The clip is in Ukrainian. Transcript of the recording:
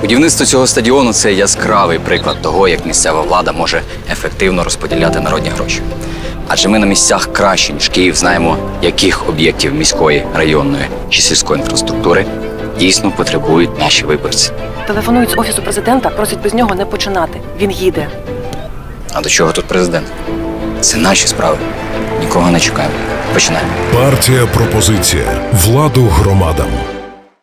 Будівництво цього стадіону – це яскравий приклад того, як місцева влада може ефективно розподіляти народні гроші. Адже ми на місцях краще, ніж Київ, знаємо, яких об'єктів міської, районної чи сільської інфраструктури дійсно потребують наші виборці. Телефонують з Офісу президента, просять без нього не починати. Він їде. А до чого тут президент? Це наші справи. Нікого не чекаємо. Починаємо. Партія «Пропозиція». Владу громадам.